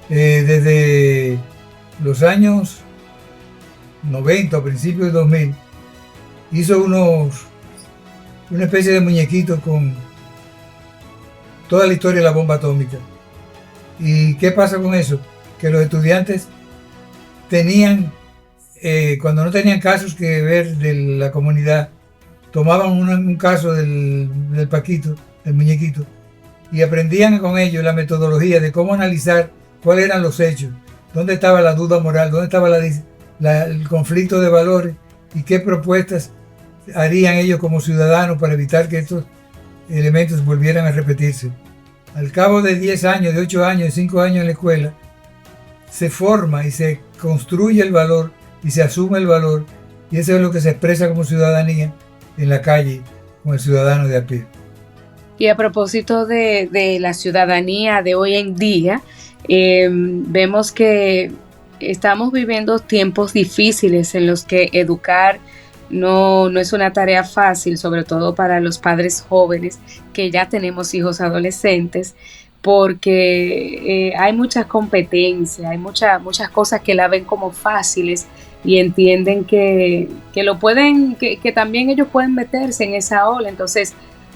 Desde los años 90 o principios de 2000, hizo una especie de muñequitos con toda la historia de la bomba atómica. ¿Y qué pasa con eso? Que los estudiantes tenían, cuando no tenían casos que ver de la comunidad, tomaban un caso del paquito, del muñequito, y aprendían con ellos la metodología de cómo analizar cuáles eran los hechos, dónde estaba la duda moral, dónde estaba el conflicto de valores y qué propuestas harían ellos como ciudadanos para evitar que estos elementos volvieran a repetirse. Al cabo de 10 años, de 8 años, de 5 años en la escuela, se forma y se construye el valor y se asume el valor, y eso es lo que se expresa como ciudadanía en la calle con el ciudadano de a pie. Y a propósito de la ciudadanía de hoy en día, vemos que estamos viviendo tiempos difíciles en los que educar no es una tarea fácil, sobre todo para los padres jóvenes que ya tenemos hijos adolescentes, porque hay mucha competencia, hay muchas cosas que la ven como fáciles y entienden que lo pueden, que también ellos pueden meterse en esa ola. Entonces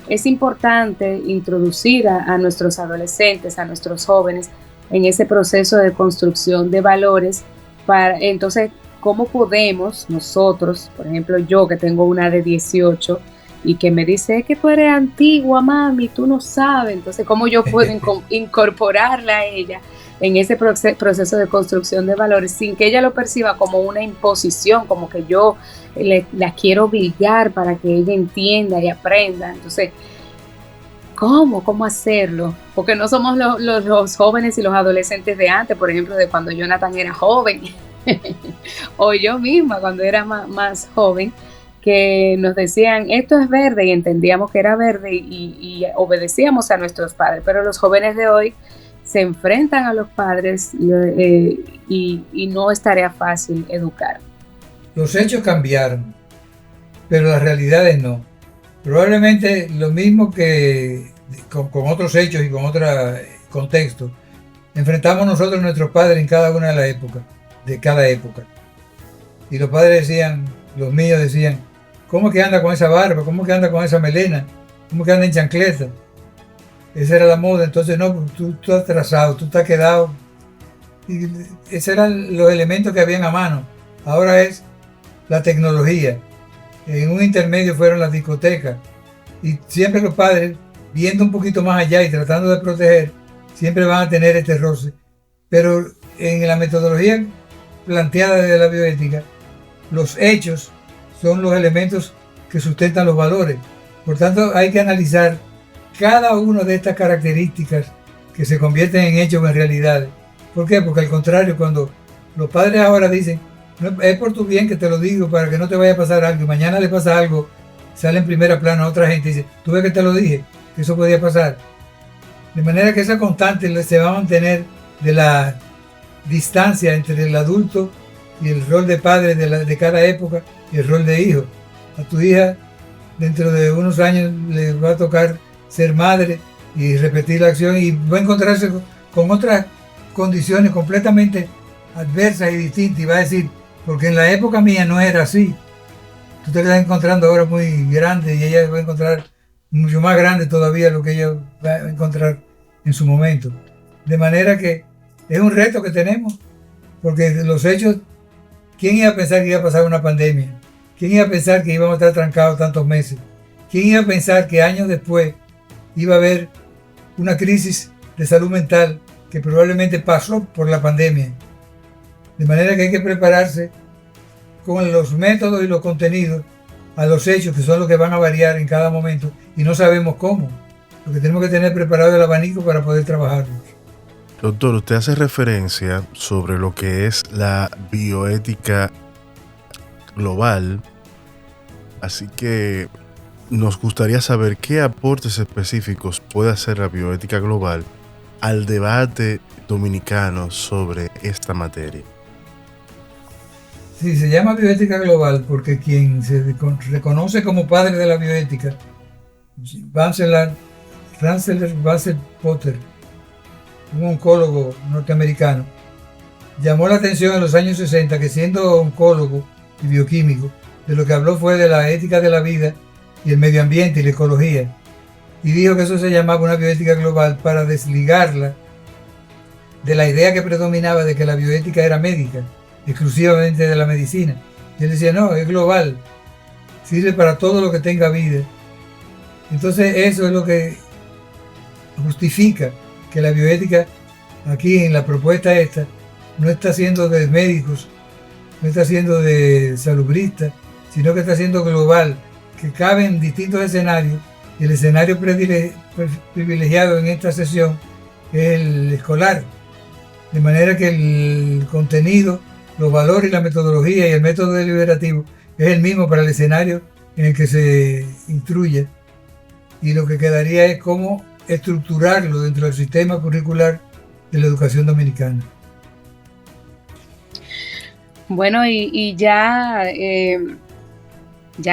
es importante introducir a nuestros adolescentes, a nuestros jóvenes en ese proceso de construcción de valores. Entonces, ¿cómo podemos nosotros, por ejemplo yo que tengo una de 18 y que me dice, es que tú eres antigua, mami, tú no sabes? Entonces, ¿cómo yo puedo incorporarla a ella en ese proceso de construcción de valores sin que ella lo perciba como una imposición, como que yo la quiero obligar para que ella entienda y aprenda? Entonces, ¿cómo hacerlo? Porque no somos los jóvenes y los adolescentes de antes, por ejemplo, de cuando Jonathan era joven, o yo misma cuando era más joven, que nos decían, esto es verde, y entendíamos que era verde y obedecíamos a nuestros padres. Pero los jóvenes de hoy se enfrentan a los padres y no es tarea fácil educar. Los hechos cambiaron, pero las realidades no. Probablemente lo mismo que con otros hechos y con otro contexto, enfrentamos nosotros a nuestros padres en cada una de cada época. Y los padres decían, los míos decían, ¿cómo que anda con esa barba? ¿Cómo que anda con esa melena? ¿Cómo que anda en chancleta? Esa era la moda. Entonces no, tú estás atrasado, tú estás quedado. Y esos eran los elementos que habían a mano. Ahora es la tecnología. En un intermedio fueron las discotecas. Y siempre los padres, viendo un poquito más allá y tratando de proteger, siempre van a tener este roce. Pero en la metodología planteada de la bioética, los hechos son los elementos que sustentan los valores. Por tanto, hay que analizar cada una de estas características que se convierten en hechos o en realidades. ¿Por qué? Porque al contrario, cuando los padres ahora dicen, no, es por tu bien que te lo digo, para que no te vaya a pasar algo, y mañana le pasa algo, sale en primera plana a otra gente y dice, tú ves que te lo dije, que eso podía pasar. De manera que esa constante se va a mantener de la distancia entre el adulto y el rol de padre de cada época y el rol de hijo. A tu hija dentro de unos años le va a tocar ser madre y repetir la acción y va a encontrarse con otras condiciones completamente adversas y distintas y va a decir, porque en la época mía no era así. Tú te estás encontrando ahora muy grande y ella va a encontrar mucho más grande todavía lo que ella va a encontrar en su momento. De manera que es un reto que tenemos, porque los hechos, ¿quién iba a pensar que iba a pasar una pandemia? ¿Quién iba a pensar que íbamos a estar trancados tantos meses? ¿Quién iba a pensar que años después iba a haber una crisis de salud mental que probablemente pasó por la pandemia? De manera que hay que prepararse con los métodos y los contenidos a los hechos que son los que van a variar en cada momento y no sabemos cómo. Lo que tenemos que tener preparado el abanico para poder trabajarlos. Doctor, usted hace referencia sobre lo que es la bioética global, así que nos gustaría saber qué aportes específicos puede hacer la bioética global al debate dominicano sobre esta materia. Sí, se llama bioética global porque quien se reconoce como padre de la bioética, Rensselaer Bussell Potter, un oncólogo norteamericano, llamó la atención en los años 60 que siendo oncólogo y bioquímico, de lo que habló fue de la ética de la vida y el medio ambiente y la ecología, y dijo que eso se llamaba una bioética global para desligarla de la idea que predominaba de que la bioética era médica, exclusivamente de la medicina. Y él decía, no, es global, sirve para todo lo que tenga vida. Entonces eso es lo que justifica que la bioética aquí en la propuesta esta no está siendo de médicos, no está siendo de salubristas, sino que está siendo global, que cabe en distintos escenarios, y el escenario privilegiado en esta sesión es el escolar, de manera que el contenido, los valores y la metodología y el método deliberativo es el mismo para el escenario en el que se instruye, y lo que quedaría es cómo estructurarlo dentro del sistema curricular de la educación dominicana. Bueno, y ya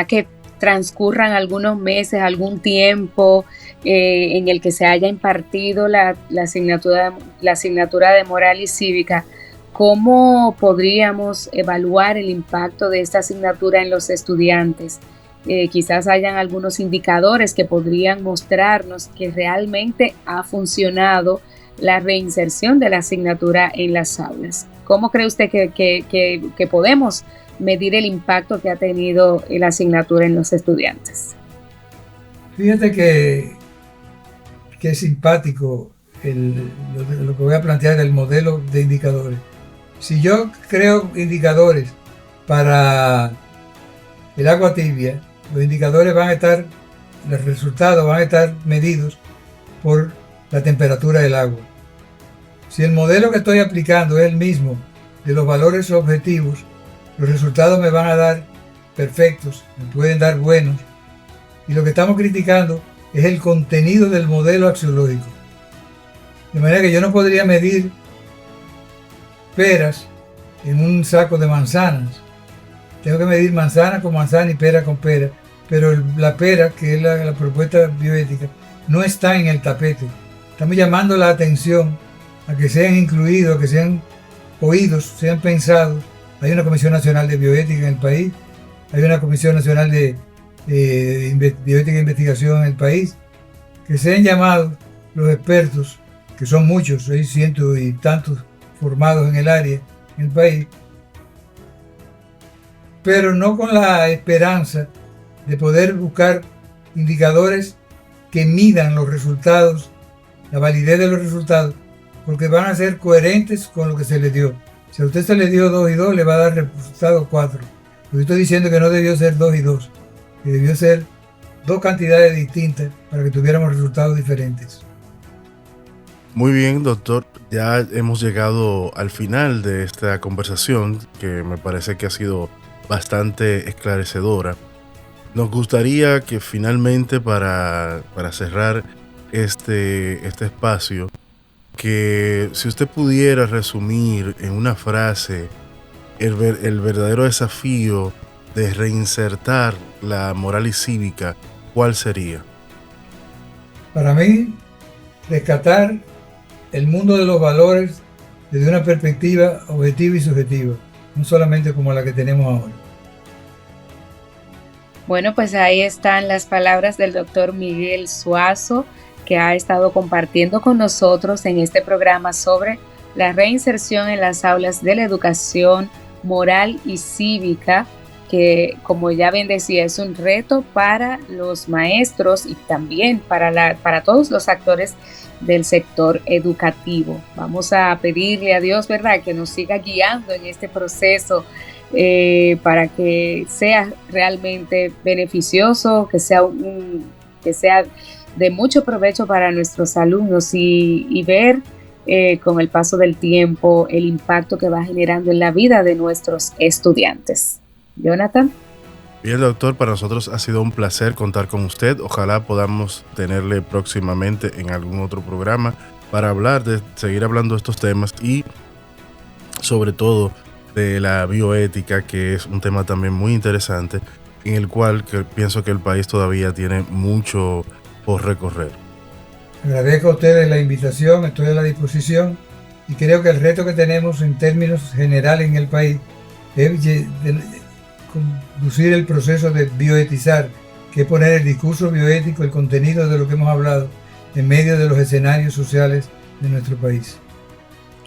que transcurran algunos meses, algún tiempo en el que se haya impartido la asignatura de moral y cívica, ¿cómo podríamos evaluar el impacto de esta asignatura en los estudiantes? Quizás hayan algunos indicadores que podrían mostrarnos que realmente ha funcionado la reinserción de la asignatura en las aulas. ¿Cómo cree usted que podemos medir el impacto que ha tenido la asignatura en los estudiantes? Fíjate que es simpático lo que voy a plantear del modelo de indicadores. Si yo creo indicadores para el agua tibia, los indicadores los resultados van a estar medidos por la temperatura del agua. Si el modelo que estoy aplicando es el mismo de los valores objetivos, los resultados me van a dar perfectos, me pueden dar buenos. Y lo que estamos criticando es el contenido del modelo axiológico. De manera que yo no podría medir peras en un saco de manzanas. Tengo que medir manzana con manzana y pera con pera. Pero la pera, que es la propuesta bioética, no está en el tapete. Estamos llamando la atención a que sean incluidos, a que sean oídos, sean pensados. Hay una Comisión Nacional de Bioética en el país, hay una Comisión Nacional de Bioética e Investigación en el país, que sean llamados los expertos, que son muchos, 600 y tantos formados en el área, en el país, pero no con la esperanza de poder buscar indicadores que midan los resultados, la validez de los resultados, porque van a ser coherentes con lo que se les dio. Si a usted se le dio 2 y 2, le va a dar resultado 4. Yo estoy diciendo que no debió ser 2 y 2, que debió ser 2 cantidades distintas para que tuviéramos resultados diferentes. Muy bien, doctor. Ya hemos llegado al final de esta conversación, que me parece que ha sido bastante esclarecedora. Nos gustaría que finalmente, para cerrar este espacio, que si usted pudiera resumir en una frase el verdadero desafío de reinsertar la moral y cívica, ¿cuál sería? Para mí, rescatar el mundo de los valores desde una perspectiva objetiva y subjetiva, no solamente como la que tenemos ahora. Bueno, pues ahí están las palabras del doctor Miguel Suazo, que ha estado compartiendo con nosotros en este programa sobre la reinserción en las aulas de la educación moral y cívica, que, como ya bien decía, es un reto para los maestros y también para todos los actores del sector educativo. Vamos a pedirle a Dios, ¿verdad?, que nos siga guiando en este proceso para que sea realmente beneficioso, que sea de mucho provecho para nuestros alumnos y ver con el paso del tiempo el impacto que va generando en la vida de nuestros estudiantes. Jonathan. Bien, doctor, para nosotros ha sido un placer contar con usted. Ojalá podamos tenerle próximamente en algún otro programa para seguir hablando de estos temas y sobre todo de la bioética, que es un tema también muy interesante en el cual pienso que el país todavía tiene mucho por recorrer. Agradezco a ustedes la invitación, estoy a la disposición y creo que el reto que tenemos en términos generales en el país es conducir el proceso de bioetizar, que es poner el discurso bioético, el contenido de lo que hemos hablado, en medio de los escenarios sociales de nuestro país.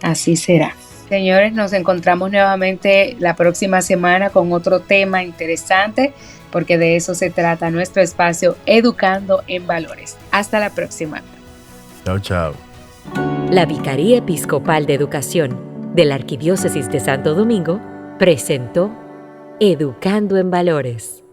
Así será. Señores, nos encontramos nuevamente la próxima semana con otro tema interesante, porque de eso se trata nuestro espacio Educando en Valores. Hasta la próxima. Chao, chao. La Vicaría Episcopal de Educación de la Arquidiócesis de Santo Domingo presentó Educando en Valores.